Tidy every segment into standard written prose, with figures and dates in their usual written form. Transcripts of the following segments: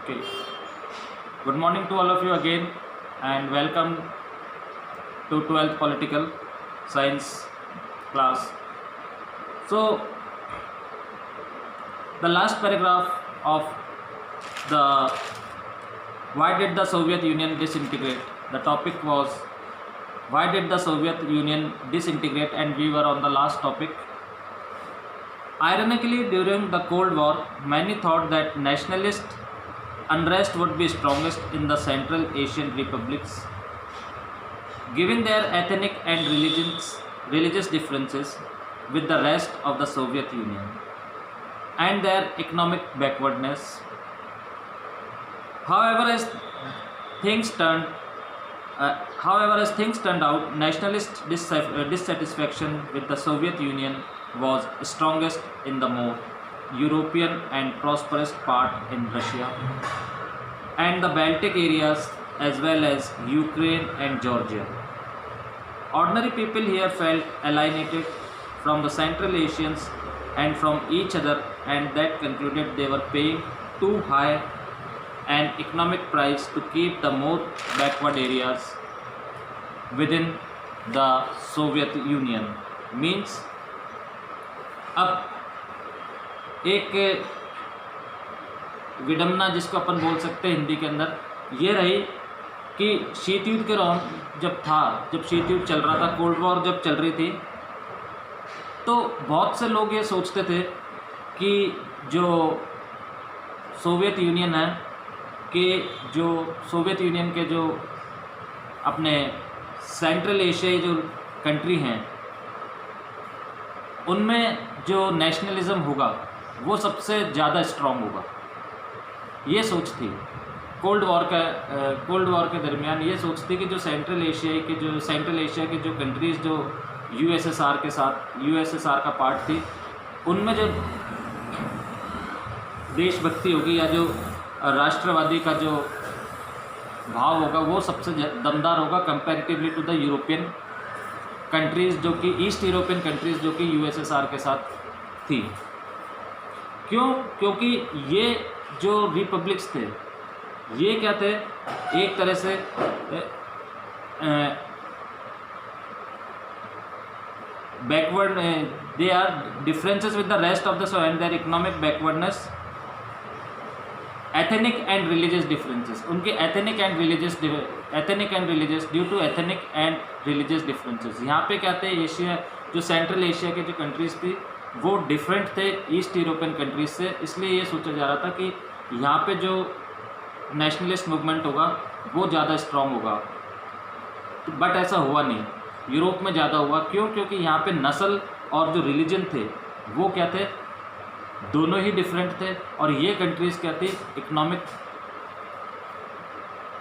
Okay. Good morning to all of you again, and welcome to 12th Political Science class. So, the last paragraph of the why did the Soviet Union disintegrate? The topic was why did the Soviet Union disintegrate, and we were on the last topic. Ironically, during the Cold War, many thought that nationalist unrest would be strongest in the Central Asian republics, given their ethnic and religious differences with the rest of the Soviet Union and their economic backwardness. However, as things turned as things turned out, nationalist dissatisfaction with the Soviet Union was strongest in the more European and prosperous part in Russia and the Baltic areas, as well as Ukraine and Georgia. Ordinary people here felt alienated from the Central Asians and from each other, and that concluded they were paying too high an economic price to keep the more backward areas within the Soviet Union. Means अब एक विडम्बना जिसको अपन बोल सकते हैं हिंदी के अंदर ये रही कि शीत युद्ध के दौरान जब शीत युद्ध चल रहा था, कोल्ड वॉर जब चल रही थी, तो बहुत से लोग ये सोचते थे कि जो सोवियत यूनियन है सोवियत यूनियन के जो अपने सेंट्रल एशियाई जो कंट्री हैं, उनमें जो नेशनलिज्म होगा वो सबसे ज़्यादा स्ट्रॉन्ग होगा। ये सोच थी कोल्ड वॉर के दरमियान। ये सोच थी कि जो सेंट्रल एशिया के जो कंट्रीज़ जो यूएसएसआर का पार्ट थी, उनमें जो देशभक्ति होगी या जो राष्ट्रवादी का जो भाव होगा वो सबसे दमदार होगा comparatively to the European countries, जो कि ईस्ट यूरोपियन कंट्रीज़ जो कि यूएसएसआर के साथ थी। क्यों? क्योंकि ये जो रिपब्लिक्स थे ये क्या थे, एक तरह से backward, they are differences with the rest of the so and their economic backwardness, ethnic and religious differences, उनके ethnic and religious due to ethnic and religious differences. यहाँ पे क्या थे, एशिया जो सेंट्रल एशिया के जो कंट्रीज़ थी वो डिफरेंट थे ईस्ट यूरोपियन कंट्रीज से, इसलिए ये सोचा जा रहा था कि यहाँ पे जो नेशनलिस्ट मूवमेंट होगा वो ज़्यादा स्ट्रॉन्ग होगा। बट ऐसा हुआ नहीं, यूरोप में ज़्यादा हुआ। क्यों? क्योंकि यहाँ पे नस्ल और जो रिलीजन थे वो क्या थे, दोनों ही डिफरेंट थे, और ये कंट्रीज़ क्या थी,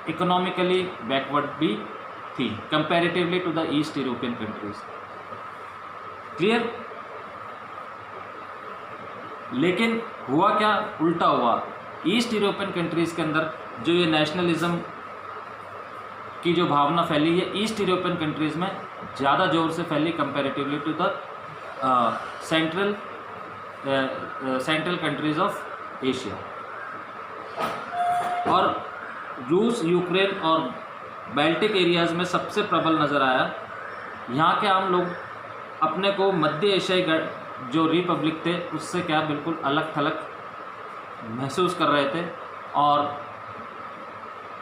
इकोनॉमिकली बैकवर्ड भी थी comparatively to the East European countries. Clear? लेकिन हुआ क्या, उल्टा हुआ। ईस्ट यूरोपियन कंट्रीज़ के अंदर जो ये नेशनलिज्म की जो भावना फैली, ये ईस्ट यूरोपियन कंट्रीज़ में ज़्यादा ज़ोर से फैली comparatively to the central countries of Asia. और रूस, यूक्रेन और बाल्टिक एरियाज़ में सबसे प्रबल नज़र आया। यहाँ के आम लोग अपने को मध्य एशियाई जो रिपब्लिक थे उससे क्या बिल्कुल अलग थलग महसूस कर रहे थे, और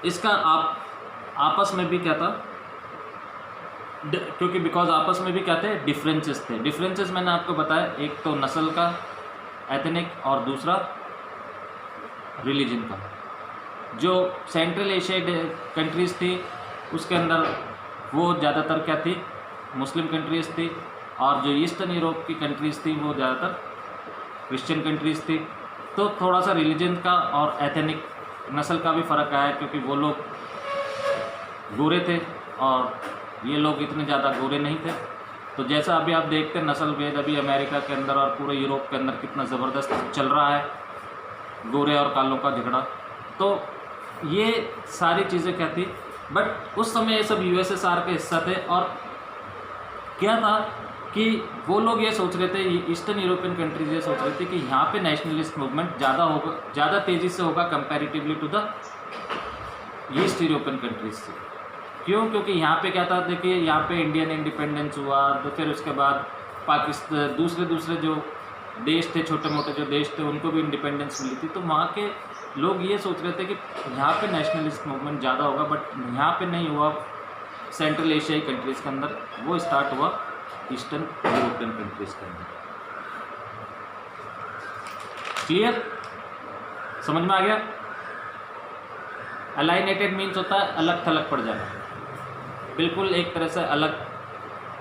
इसका आपस में भी क्या था, क्योंकि बिकॉज आपस में भी क्या थे, डिफरेंसेस मैंने आपको बताया, एक तो नस्ल का, एथनिक, और दूसरा रिलीजन का। जो सेंट्रल एशियाई कंट्रीज़ थी उसके अंदर वो ज़्यादातर क्या थी, मुस्लिम कंट्रीज़ थी, और जो ईस्टर्न यूरोप की कंट्रीज़ थी वो ज़्यादातर क्रिश्चियन कंट्रीज़ थी। तो थोड़ा सा रिलीजन का और एथनिक नस्ल का भी फ़र्क आया, क्योंकि वो लोग गोरे थे और ये लोग इतने ज़्यादा गोरे नहीं थे। तो जैसा अभी आप देखते हैं नस्ल भेद अभी अमेरिका के अंदर और पूरे यूरोप के अंदर कितना ज़बरदस्त चल रहा है, गोरे और कालों का झगड़ा। तो ये सारी चीज़ें क्या थी, बट उस समय ये सब यूएसएसआर के हिस्सा थे। और क्या था कि वो लोग ये सोच रहे थे, ईस्टर्न यूरोपियन कंट्रीज ये सोच रहे थे कि यहाँ पे नेशनलिस्ट मूवमेंट ज़्यादा तेज़ी से होगा comparatively to the East European countries से। क्यों? क्योंकि यहाँ पे क्या था, देखिए यहाँ पे इंडियन इंडिपेंडेंस हुआ, तो फिर उसके बाद पाकिस्तान दूसरे जो देश थे, छोटे मोटे जो देश थे, उनको भी इंडिपेंडेंस मिली थी। तो वहाँ के लोग ये सोच रहे थे कि यहाँ पे नेशनलिस्ट मूवमेंट ज़्यादा होगा, बट यहाँ पे नहीं हुआ। सेंट्रल एशियाई कंट्रीज़ के अंदर वो स्टार्ट हुआ ईस्टर्न यूरोपियन कंट्रीज़ के अंदर। क्लियर? समझ में आ गया? अलाइनेटेड मीन्स होता है अलग थलग पड़ जाना, बिल्कुल एक तरह से अलग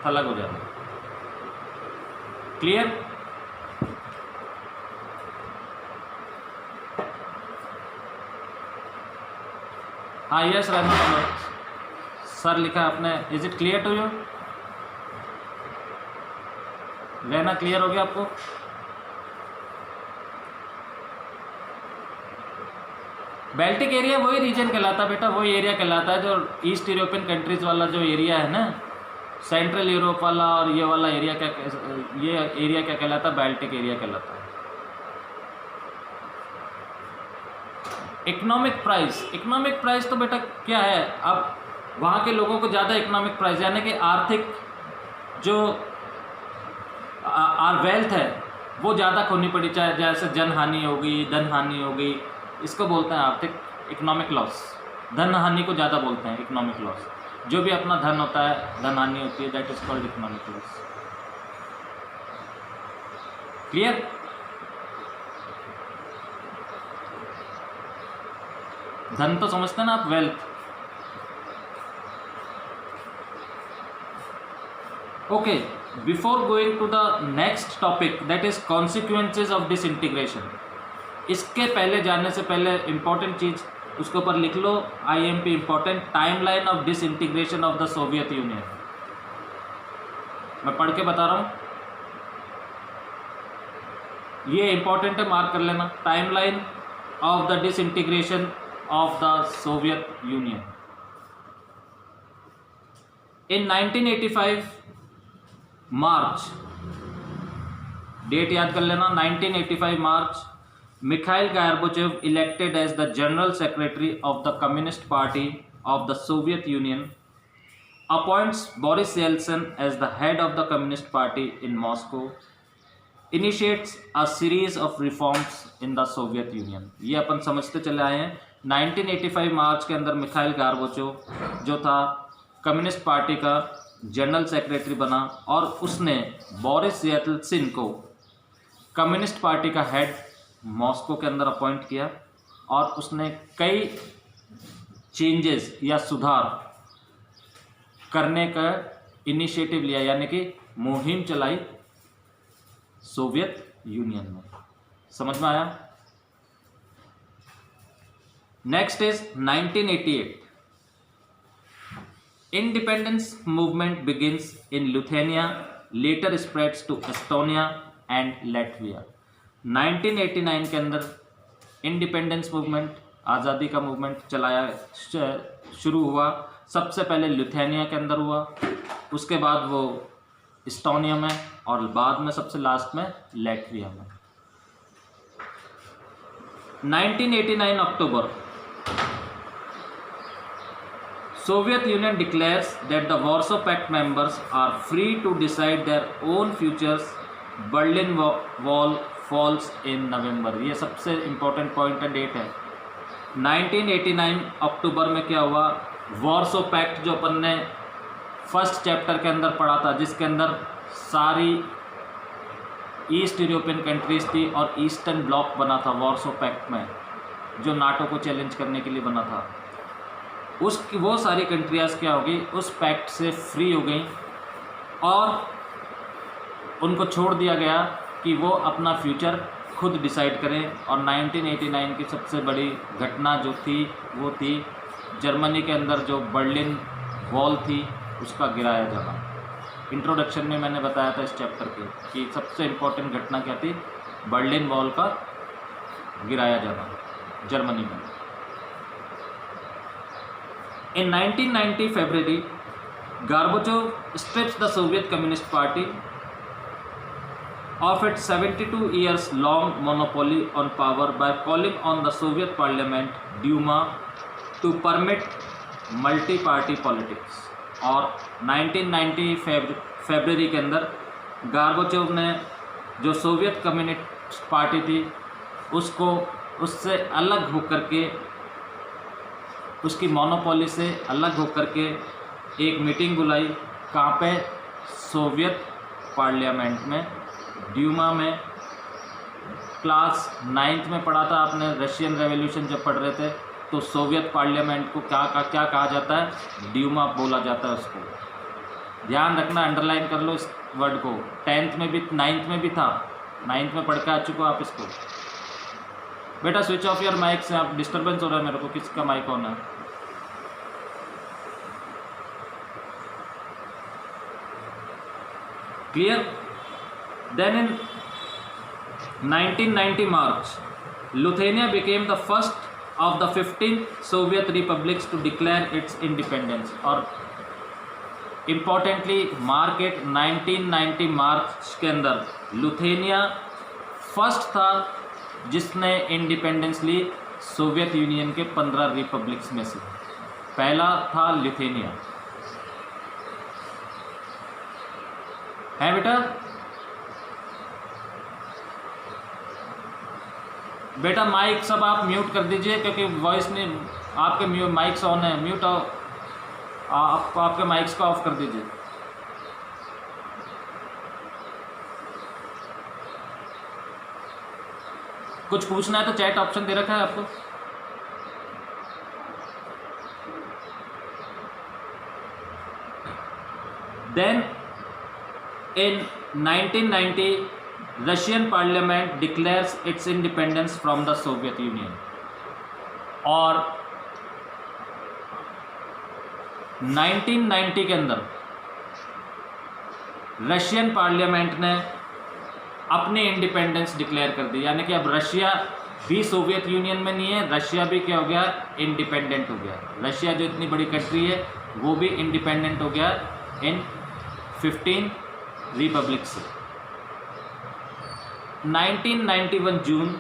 थलग हो जाना। क्लियर? हाँ, यस राजू सर लिखा आपने। Is it clear to you? रहना क्लियर हो गया आपको? बेल्टिक एरिया वही रीजन कहलाता है बेटा, वही एरिया कहलाता है जो ईस्ट यूरोपियन कंट्रीज वाला जो एरिया है ना, सेंट्रल यूरोप वाला, और ये वाला एरिया ये एरिया क्या कहलाता है? बेल्टिक एरिया कहलाता है। इकोनॉमिक प्राइस तो बेटा क्या है, अब वहाँ के लोगों को ज़्यादा इकोनॉमिक प्राइस यानी कि आर्थिक जो वेल्थ है वो ज़्यादा खोनी पड़ी, चाहे जैसे जन हानि हो गई, धन हानि हो गई, इसको बोलते हैं आर्थिक इकोनॉमिक लॉस। धन हानि को ज़्यादा बोलते हैं इकोनॉमिक लॉस। जो भी अपना धन होता है, धन हानि होती है, that is called economic loss. Clear? धन तो समझते हैं ना आप, wealth. Okay, before going to the next topic that is consequences of disintegration, इसके पहले जाने से पहले इंपॉर्टेंट चीज उसके ऊपर लिख लो, IMP important, timeline of disintegration of the Soviet union. मैं पढ़ के बता रहा हूं, ये इंपॉर्टेंट है, मार्क कर लेना। Timeline of the disintegration of the Soviet Union. In 1985 March, date याद कर लेना, 1985 मार्च, Mikhail Gorbachev elected as the General Secretary of the Communist Party of the Soviet Union, appoints Boris Yeltsin as the head of the Communist Party in Moscow, initiates a series of reforms in the Soviet Union। ये अपन समझते चले आए हैं। 1985 मार्च के अंदर Mikhail गार्बाचोव जो था communist party का जनरल सेक्रेटरी बना, और उसने बोरिस येल्त्सिन को कम्युनिस्ट पार्टी का हेड मॉस्को के अंदर अपॉइंट किया, और उसने कई चेंजेस या सुधार करने का इनिशिएटिव लिया, यानी कि मुहिम चलाई सोवियत यूनियन में। समझ में आया? Next is 1988। Independence movement begins in Lithuania, later spreads to Estonia and Latvia. 1989 के अंदर इंडिपेंडेंस मूवमेंट, आज़ादी का मूवमेंट चलाया शुरू हुआ। सबसे पहले लिथुआनिया के अंदर हुआ, उसके बाद वो एस्टोनिया में, और बाद में सबसे लास्ट में लैटविया में। 1989 अक्टूबर, Soviet Union declares that the Warsaw Pact members are free to decide their own futures. Berlin Wall falls in November। ये सबसे इम्पोर्टेंट पॉइंट है, डेट है 1989 अक्टूबर में। क्या हुआ? वॉर्सो पैक्ट जो अपन ने फर्स्ट चैप्टर के अंदर पढ़ा था, जिसके अंदर सारी ईस्ट यूरोपियन कंट्रीज थी और ईस्टर्न ब्लॉक बना था वॉर्सो पैक्ट में, जो नाटो को चैलेंज करने के लिए बना था। वो सारी कंट्रियाज क्या होगी, उस पैक्ट से फ्री हो गई, और उनको छोड़ दिया गया कि वो अपना फ्यूचर खुद डिसाइड करें। और 1989 की सबसे बड़ी घटना जो थी वो थी जर्मनी के अंदर जो बर्लिन वॉल थी उसका गिराया जाना। इंट्रोडक्शन में मैंने बताया था इस चैप्टर के कि सबसे इम्पोर्टेंट घटना क्या थी, बर्लिन वॉल का गिराया जाना जर्मनी में। In 1990 February, Gorbachev strips the Soviet Communist Party of its 72 years long monopoly on power by calling on the Soviet Parliament Duma to permit multi-party politics। और 1990 फरवरी के अंदर गार्बाचोव ने जो सोवियत कम्युनिस्ट पार्टी थी उससे अलग होकर के, उसकी मोनोपोली से अलग होकर के एक मीटिंग बुलाई। कहाँ पे? सोवियत पार्लियामेंट में, ड्यूमा में। क्लास 9th में पढ़ा था आपने, रशियन रेवोल्यूशन जब पढ़ रहे थे, तो सोवियत पार्लियामेंट को क्या कहा जाता है? ड्यूमा बोला जाता है उसको। ध्यान रखना, अंडरलाइन कर लो इस वर्ड को। 10th में भी, 9th में भी था, 9th में पढ़ के आ चुके हो आप इसको। बेटा स्विच ऑफ योर माइक से, आप डिस्टर्बेंस हो रहा है मेरे को, किसका माइक ऑन है? Clear? Then in 1990 March, Lithuania became the first of the 15 Soviet republics to declare its independence। और इम्पॉर्टेंटली मार्केट 1990 मार्च के अंदर लिथुआनिया फर्स्ट था जिसने इंडिपेंडेंस ली सोवियत यूनियन के 15 रिपब्लिक्स में से। पहला था लिथुआनिया। है बेटा? बेटा माइक सब आप म्यूट कर दीजिए, क्योंकि वॉइस नहीं, आपके माइक्स ऑन है, म्यूट आपके माइक्स को ऑफ कर दीजिए। कुछ पूछना है तो चैट ऑप्शन दे रखा है आपको। Then in 1990 Russian parliament declares its independence from the Soviet Union. और 1990 के अंदर रशियन पार्लियामेंट ने अपनी इंडिपेंडेंस डिक्लेयर कर दी, यानी कि अब रशिया भी सोवियत यूनियन में नहीं है, रशिया भी क्या हो गया? इंडिपेंडेंट हो गया। रशिया जो इतनी बड़ी कंट्री है वो भी इंडिपेंडेंट हो गया इन 15 रिपब्लिक से। 1991 June,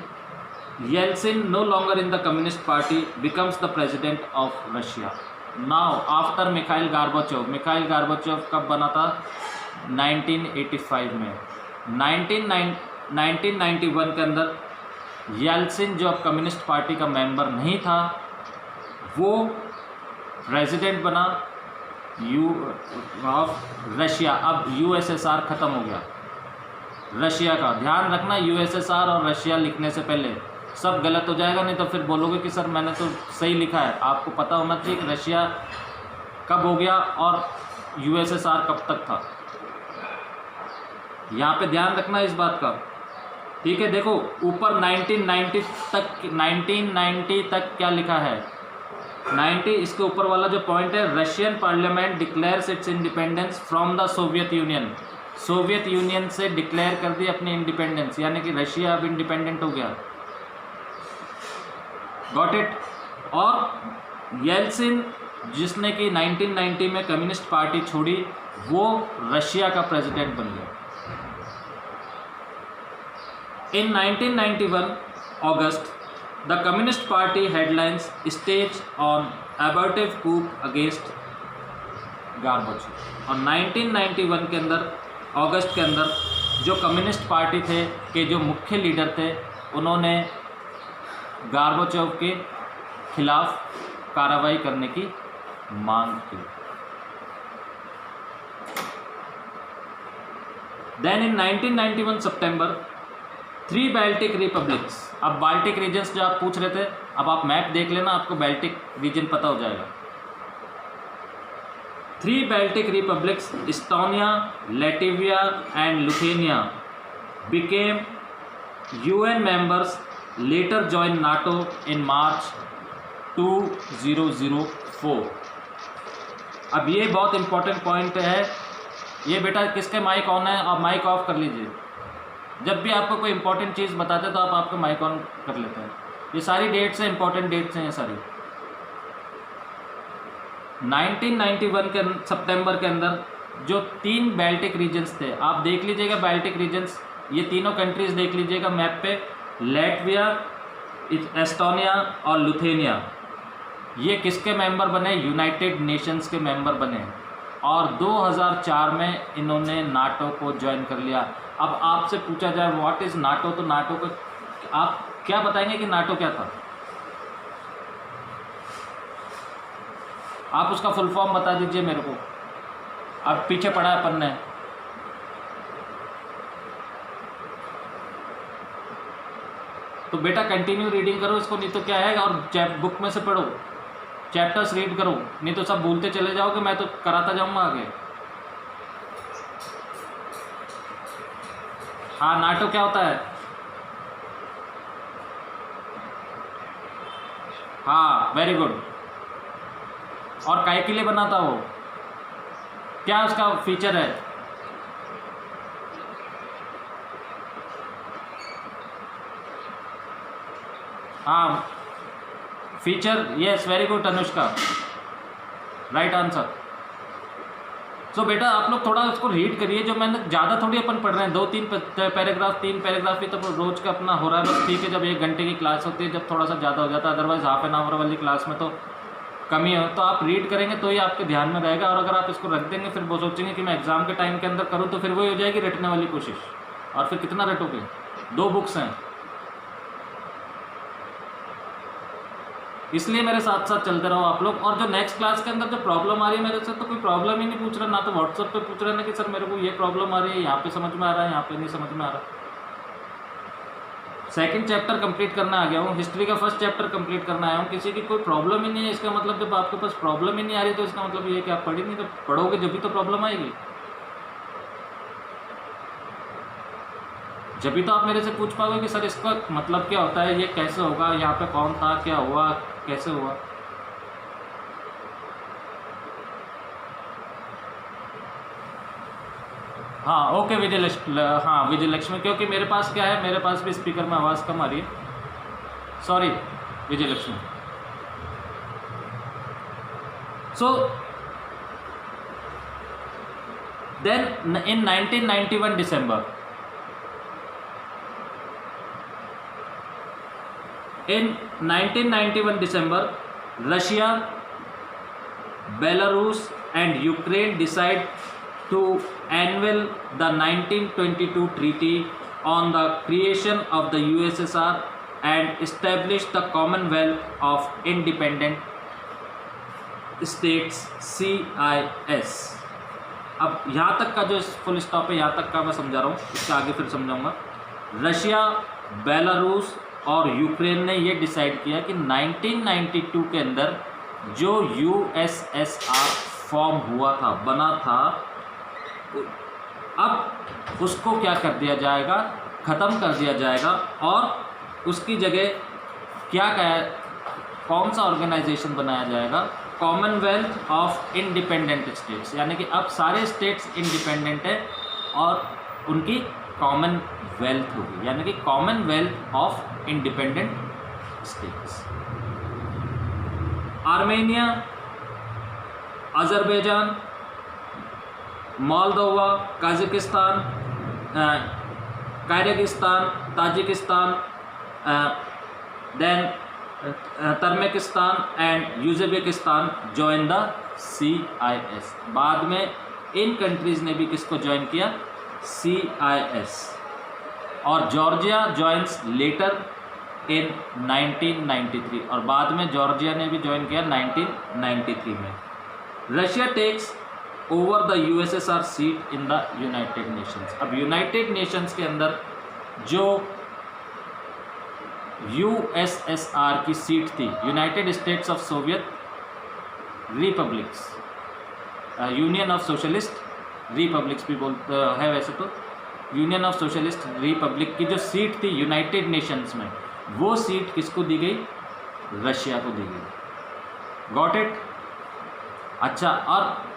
Yeltsin no longer in the communist party becomes the president of Russia. Now after Mikhail Gorbachev. Mikhail Gorbachev कब बना था? 1985 में। 1991 के अंदर येल्सिन जो अब कम्युनिस्ट पार्टी का मेंबर नहीं था, वो प्रेसिडेंट बना ऑफ रशिया। अब यूएसएसआर ख़त्म हो गया रशिया का। ध्यान रखना, यूएसएसआर और रशिया लिखने से पहले सब गलत हो जाएगा, नहीं तो फिर बोलोगे कि सर मैंने तो सही लिखा है। आपको पता होना चाहिए कि रशिया कब हो गया और यूएसएसआर कब तक था। यहाँ पे ध्यान रखना इस बात का, ठीक है? देखो ऊपर 1990 तक क्या लिखा है? 90, इसके ऊपर वाला जो पॉइंट है, Russian parliament declares its independence from the Soviet union. Soviet Union से डिक्लेयर कर दी अपनी इंडिपेंडेंस, यानी कि रशिया अब इंडिपेंडेंट हो गया। Got it? और येल्सिन जिसने कि 1990 में कम्युनिस्ट पार्टी छोड़ी, वो रशिया का प्रेसिडेंट बन गया। In 1991 August, the Communist Party headlines staged on abortive coup against Gorbachev। और 1991 के अंदर, अगस्त के अंदर, जो कम्युनिस्ट पार्टी थे के जो मुख्य लीडर थे, उन्होंने गार्बाचोव के खिलाफ कार्रवाई करने की मांग की। Then in 1991 September, 3 Baltic republics. अब बाल्टिक रीजन्स जो आप पूछ रहे थे, अब आप मैप देख लेना, आपको बाल्टिक रीजन पता हो जाएगा। 3 Baltic republics, Estonia, Latvia and Lithuania, became UN members, later joined NATO in March 2004। अब ये बहुत इंपॉर्टेंट पॉइंट है। ये बेटा किसके माइक ऑन है? आप माइक ऑफ कर लीजिए। जब भी आपको कोई इंपॉर्टेंट चीज़ बताते हैं तो आप आपका माइक ऑन कर लेते हैं। ये सारी डेट्स हैं, इंपॉर्टेंट डेट्स हैं ये सारी। 1991 के सितंबर के अंदर जो 3 बाल्टिक रीजन्स थे, आप देख लीजिएगा बाल्टिक रीजन्स ये तीनों कंट्रीज देख लीजिएगा मैप पे, लैटविया, एस्टोनिया और लुथेनिया, ये किसके मेंबर बने? यूनाइटेड नेशंस के मेंबर बने और 2004 में इन्होंने नाटो को ज्वाइन कर लिया। अब आपसे पूछा जाए व्हाट इज़ नाटो, तो नाटो को आप क्या बताएंगे कि नाटो क्या था? आप उसका फुल फॉर्म बता दीजिए मेरे को। अब पीछे पढ़ा है अपन ने। तो बेटा कंटिन्यू रीडिंग करो इसको, नहीं तो क्या है, और बुक में से पढ़ो, चैप्टर्स रीड करो, नहीं तो सब भूलते चले जाओगे, मैं तो कराता जाऊंगा आगे। हाँ, नाटो क्या होता है? हाँ, वेरी गुड। और काय के लिए बना था वो? क्या उसका फीचर है? हाँ, feature, yes, very good Anushka, right answer. So बेटा आप लोग थोड़ा उसको रीड करिए, जो मैंने ज़्यादा थोड़ी अपन पढ़ रहे हैं, 2-3 पैराग्राफ, 3 पैराग्राफ ही तो रोज़ का अपना हो रहा है बस, ठीक है। जब 1 घंटे की क्लास होती है, जब थोड़ा सा ज़्यादा हो जाता है, अदरवाइज हाफ एन आवर वाली क्लास में तो कमी हो, तो आप रीड करेंगे तो ही आपके ध्यान में रहेगा। और अगर आप इसको रख देंगे फिर वो सोचेंगे कि मैं एग्ज़ाम के टाइम के अंदर करूँ, तो फिर वही हो जाएगी रटने वाली कोशिश, और फिर कितना रटोगे? 2 बुक्स हैं, इसलिए मेरे साथ साथ चलते रहो आप लोग। और जो नेक्स्ट क्लास के अंदर जो प्रॉब्लम आ रही है मेरे से, तो कोई प्रॉब्लम ही नहीं पूछ रहा, ना तो व्हाट्सएप पे पूछ रहे ना कि सर मेरे को ये प्रॉब्लम आ रही है, यहाँ पे समझ में आ रहा है, यहाँ पे नहीं समझ में आ रहा। सेकंड चैप्टर कंप्लीट करना आ गया हूँ, हिस्ट्री का फर्स्ट चैप्टर कंप्लीट करना आया हूँ, किसी की कोई प्रॉब्लम ही नहीं है। इसका मतलब जब आपके पास प्रॉब्लम ही नहीं आ रही तो इसका मतलब ये है कि आप पढ़ी नहीं, तो पढ़ोगे जब भी तो प्रॉब्लम आएगी, जब भी तो आप मेरे से पूछ पाओगे कि सर इसका मतलब क्या होता है, ये कैसे होगा, यहाँ पे कौन था, क्या हुआ, कैसे हुआ। हाँ ओके विजयलक्ष्मी, हाँ विजयलक्ष्मी, क्योंकि मेरे पास क्या है, मेरे पास भी स्पीकर में आवाज़ कम आ रही है, sorry Vijayalakshmi. So then in 1991 December, in 1991 December, Russia, Belarus and Ukraine decide to annul the 1922 treaty on the creation of the USSR and establish the Commonwealth of Independent States, CIS। अब यहाँ तक का जो फुल स्टॉप है, यहाँ तक का मैं समझा रहा हूँ, इससे आगे फिर समझाऊंगा। रशिया, बेलारूस और यूक्रेन ने ये डिसाइड किया कि 1992 के अंदर जो USSR फॉर्म हुआ था, बना था, अब उसको क्या कर दिया जाएगा, ख़त्म कर दिया जाएगा, और उसकी जगह क्या कौन सा ऑर्गेनाइजेशन बनाया जाएगा? कॉमनवेल्थ ऑफ इंडिपेंडेंट स्टेट्स, यानी कि अब सारे स्टेट्स इंडिपेंडेंट है और उनकी कॉमनवेल्थ होगी, यानी कि commonwealth of independent states. Armenia, Azerbaijan, Moldova, Kazakhstan, Kyrgyzstan, Tajikistan, then Turkmenistan and Uzbekistan join the CIS। बाद में इन कंट्रीज़ ने भी किसको ज्वाइन किया? CIS। और जॉर्जिया ज्वाइंस लेटर इन 1993, और बाद में जॉर्जिया ने भी ज्वाइन किया 1993 में। Russia takes over the USSR seat in the United Nations. अब यूनाइटेड नेशंस के अंदर जो USSR की सीट थी, United States of Soviet Republics, Union of Socialist Republics भी बोलते है वैसे तो, यूनियन ऑफ सोशलिस्ट रिपब्लिक की जो सीट थी यूनाइटेड नेशंस में, वो सीट किसको दी गई? रशिया को दी गई। Got it? अच्छा, और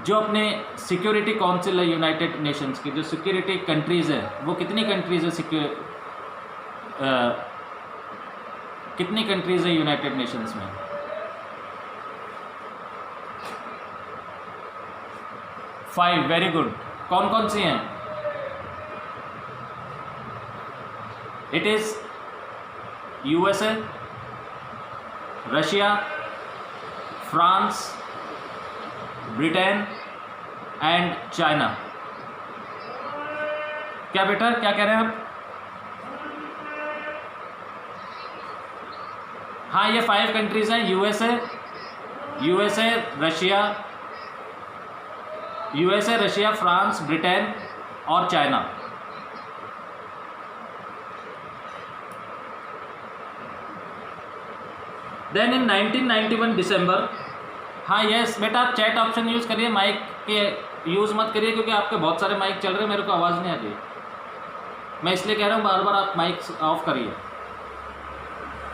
जो अपने सिक्योरिटी काउंसिल है यूनाइटेड नेशंस की, जो सिक्योरिटी कंट्रीज़ है, वो कितनी कंट्रीज़ है? कितनी कंट्रीज़ है यूनाइटेड नेशंस में? 5, वेरी गुड। कौन कौन सी हैं? It is USA, Russia, France, Britain and China. क्या बेटा, क्या कह रहे हैं आप? हाँ, ये 5 कंट्रीज हैं, यूएसए, रशिया, फ्रांस, ब्रिटेन और चाइना। देन इन 1991 दिसंबर, हाँ यस बेटा, आप चैट ऑप्शन यूज़ करिए, माइक के यूज़ मत करिए क्योंकि आपके बहुत सारे माइक चल रहे हैं, मेरे को आवाज़ नहीं आ रही। मैं इसलिए कह रहा हूँ बार बार आप माइक ऑफ करिए,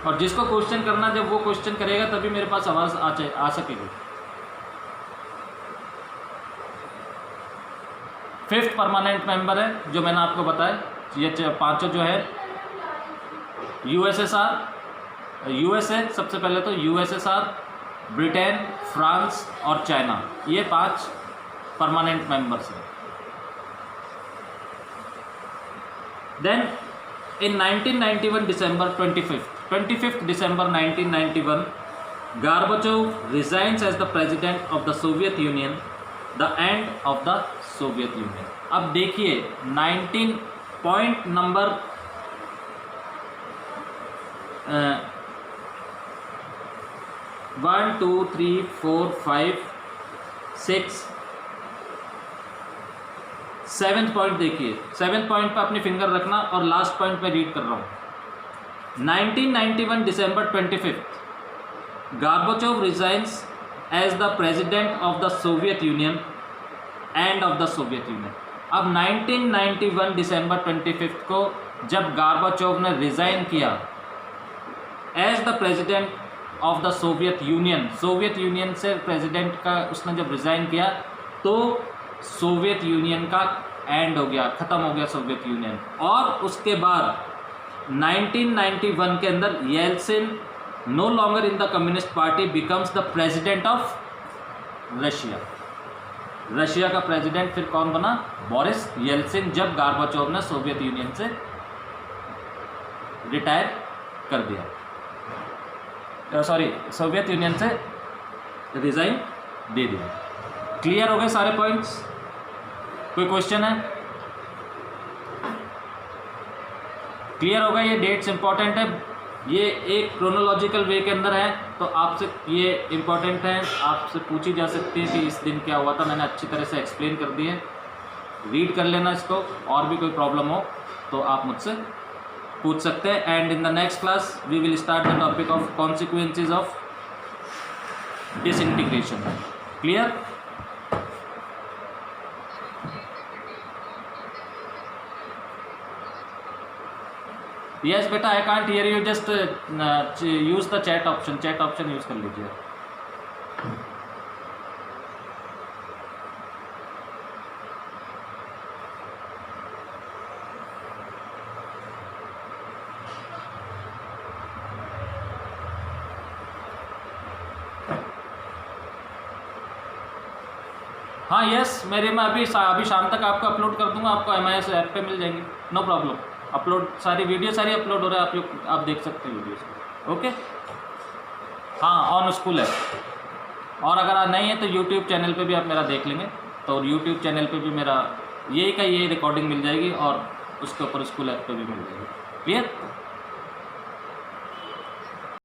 और जिसको क्वेश्चन करना जब वो क्वेश्चन करेगा तभी मेरे पास आवाज़ आ सकेगी। 5th परमानेंट मेंबर है जो मैंने आपको बताया, ये 5 जो है यूएसए सबसे पहले तो यूएसएसआर, ब्रिटेन, फ्रांस और चाइना, ये 5 परमानेंट मेंबर्स हैं। Then in 1991 December 25th December 1991, Gorbachev resigns as the president of the Soviet Union, the end of the Soviet Union। अब देखिए 19 पॉइंट नंबर 1 2 3 4 5 6 7th पॉइंट देखिए, 7th point पर अपनी finger रखना और लास्ट पॉइंट पे read कर रहा हूँ। 1991 December 25th, Gorbachev resigns as the president of the Soviet Union, end of the Soviet Union। अब 1991 December 25th को जब गार्बाचोव ने रिज़ाइन किया as the president of the Soviet Union से प्रेसिडेंट का उसने जब रिज़ाइन किया तो सोवियत यूनियन का एंड हो गया, ख़त्म हो गया सोवियत यूनियन। और उसके बाद 1991 के अंदर Yeltsin no longer in the communist party becomes the president of Russia का प्रेसिडेंट फिर कौन बना? बोरिस येल्सिन, जब गार्बाचोव ने सोवियत यूनियन से रिटायर कर दिया, सोवियत यूनियन से रिजाइन दे दिया। क्लियर हो गए सारे पॉइंट्स? कोई क्वेश्चन है? क्लियर होगा? ये डेट्स इंपॉर्टेंट है, ये एक क्रोनोलॉजिकल वे के अंदर है तो आपसे ये इम्पॉर्टेंट है, आपसे पूछी जा सकती है कि इस दिन क्या हुआ था। मैंने अच्छी तरह से एक्सप्लेन कर दी है, रीड कर लेना इसको, और भी कोई प्रॉब्लम हो तो आप मुझसे पूछ सकते हैं। And in the next class we will start the topic of consequences of disintegration. Clear? Yes बेटा, I can't hear you, just use the chat option use कर लीजिए। हाँ यस, मेरे में अभी शाम तक आपको अपलोड कर दूंगा, आपको MIS ऐप पे मिल जाएंगे, नो प्रॉब्लम। अपलोड सारी वीडियो सारी अपलोड हो रहा है, आप देख सकते हैं वीडियोस। ओके, हाँ, ऑन स्कूल है। और अगर नहीं है तो यूट्यूब चैनल पे भी आप मेरा देख लेंगे, तो यूट्यूब चैनल पे भी मेरा यही रिकॉर्डिंग मिल जाएगी और उसके ऊपर स्कूल ऐप पे भी मिल जाएगी। क्लियर?